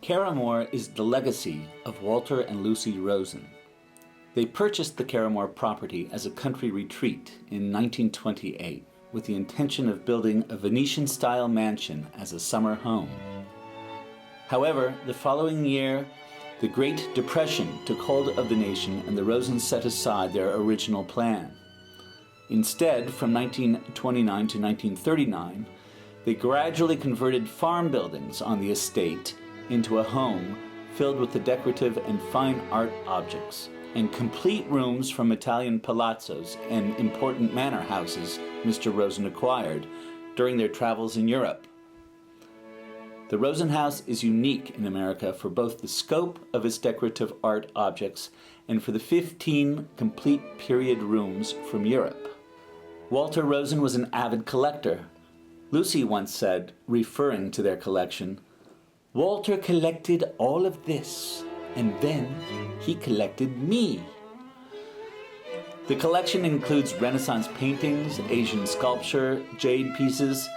Caramoor is the legacy of Walter and Lucie Rosen. They purchased the Caramoor property as a country retreat in 1928 with the intention of building a Venetian-style mansion as a summer home. However, the following year, the Great Depression took hold of the nation and the Rosens set aside their original plan. Instead, from 1929 to 1939, they gradually converted farm buildings on the estate into a home filled with the decorative and fine art objects and complete rooms from Italian palazzos and important manor houses Mr. Rosen acquired during their travels in Europe. The Rosen House is unique in America for both the scope of its decorative art objects and for the 15 complete period rooms from Europe. Walter Rosen was an avid collector. Lucie once said, referring to their collection, "Walter collected all of this, and then he collected me." The collection includes Renaissance paintings, Asian sculpture, jade pieces,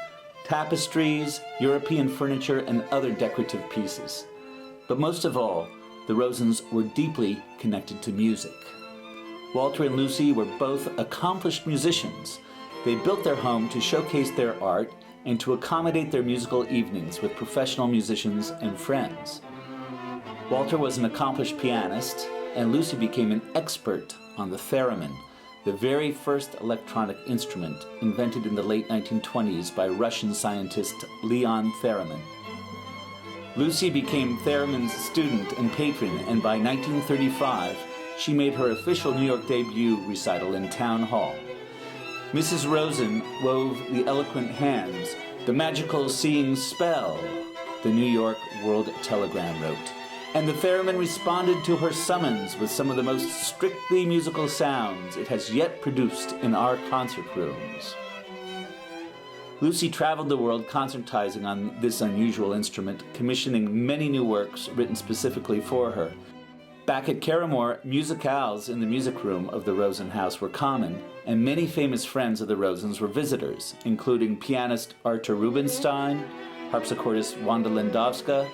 tapestries, European furniture, and other decorative pieces. But most of all, the Rosens were deeply connected to music. Walter and Lucie were both accomplished musicians. They built their home to showcase their art and to accommodate their musical evenings with professional musicians and friends. Walter was an accomplished pianist, and Lucie became an expert on the theremin, the very first electronic instrument invented in the late 1920s by Russian scientist Leon Theremin. Lucie became Theremin's student and patron, and by 1935, she made her official New York debut recital in Town Hall. Mrs. Rosen wove the eloquent hands, the magical seeing spell, the New York World Telegram wrote, and the theremin responded to her summons with some of the most strictly musical sounds it has yet produced in our concert rooms. Lucie traveled the world concertizing on this unusual instrument, commissioning many new works written specifically for her. Back at Caramoor, musicales in the music room of the Rosen House were common, and many famous friends of the Rosens were visitors, including pianist Artur Rubinstein, harpsichordist Wanda Lindowska,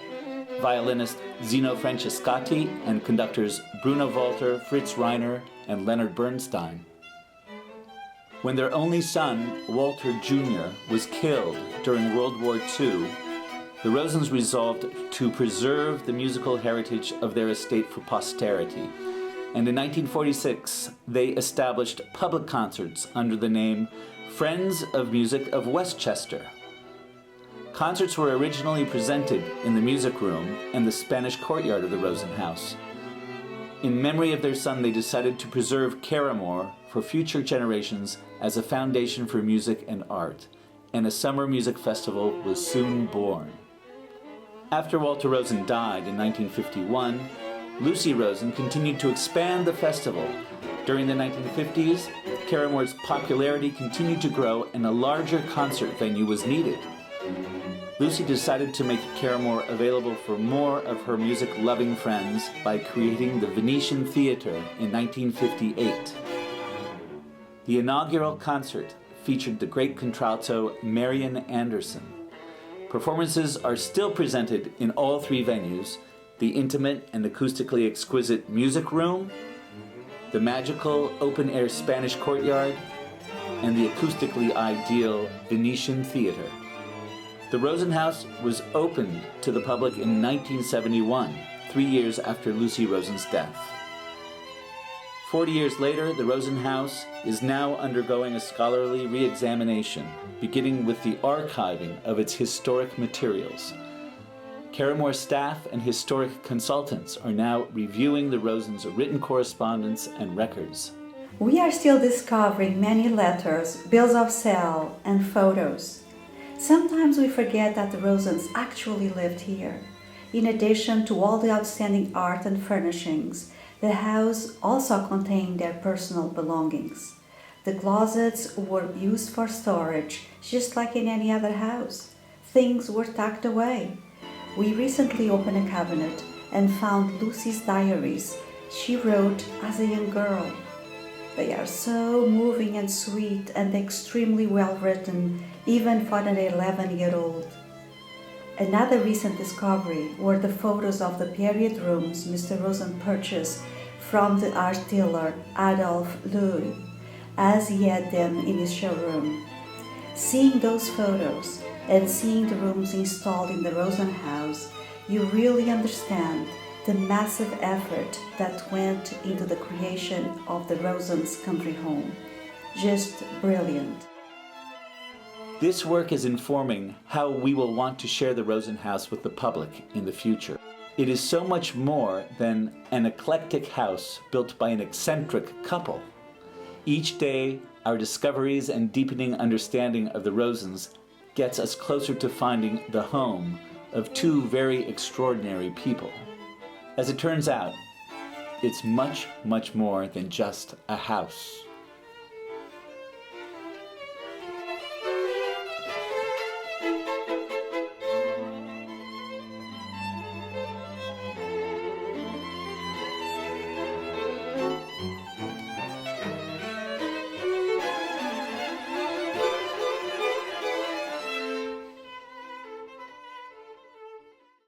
violinist Zino Francescatti, and conductors Bruno Walter, Fritz Reiner, and Leonard Bernstein. When their only son, Walter Jr., was killed during World War II, the Rosens resolved to preserve the musical heritage of their estate for posterity, and in 1946 they established public concerts under the name Friends of Music of Westchester. Concerts were originally presented in the music room and the Spanish courtyard of the Rosen House. In memory of their son, they decided to preserve Caramoor for future generations as a foundation for music and art, and a summer music festival was soon born. After Walter Rosen died in 1951, Lucie Rosen continued to expand the festival. During the 1950s, Caramoor's popularity continued to grow and a larger concert venue was needed. Lucie decided to make Caramoor available for more of her music-loving friends by creating the Venetian Theatre in 1958. The inaugural concert featured the great contralto Marian Anderson. Performances are still presented in all three venues: the intimate and acoustically exquisite music room, the magical open-air Spanish courtyard, and the acoustically ideal Venetian Theatre. The Rosen House was opened to the public in 1971, 3 years after Lucie Rosen's death. 40 years later, the Rosen House is now undergoing a scholarly re-examination, beginning with the archiving of its historic materials. Caramoor staff and historic consultants are now reviewing the Rosens' written correspondence and records. We are still discovering many letters, bills of sale, and photos. Sometimes we forget that the Rosens actually lived here. In addition to all the outstanding art and furnishings, the house also contained their personal belongings. The closets were used for storage, just like in any other house. Things were tucked away. We recently opened a cabinet and found Lucie's diaries she wrote as a young girl. They are so moving and sweet and extremely well written, even for an 11-year-old. Another recent discovery were the photos of the period rooms Mr. Rosen purchased from the art dealer Adolphe Louis, as he had them in his showroom. Seeing those photos and seeing the rooms installed in the Rosen House, you really understand the massive effort that went into the creation of the Rosen's country home. Just brilliant. This work is informing how we will want to share the Rosen House with the public in the future. It is so much more than an eclectic house built by an eccentric couple. Each day, our discoveries and deepening understanding of the Rosens gets us closer to finding the home of two very extraordinary people. As it turns out, it's much, much more than just a house.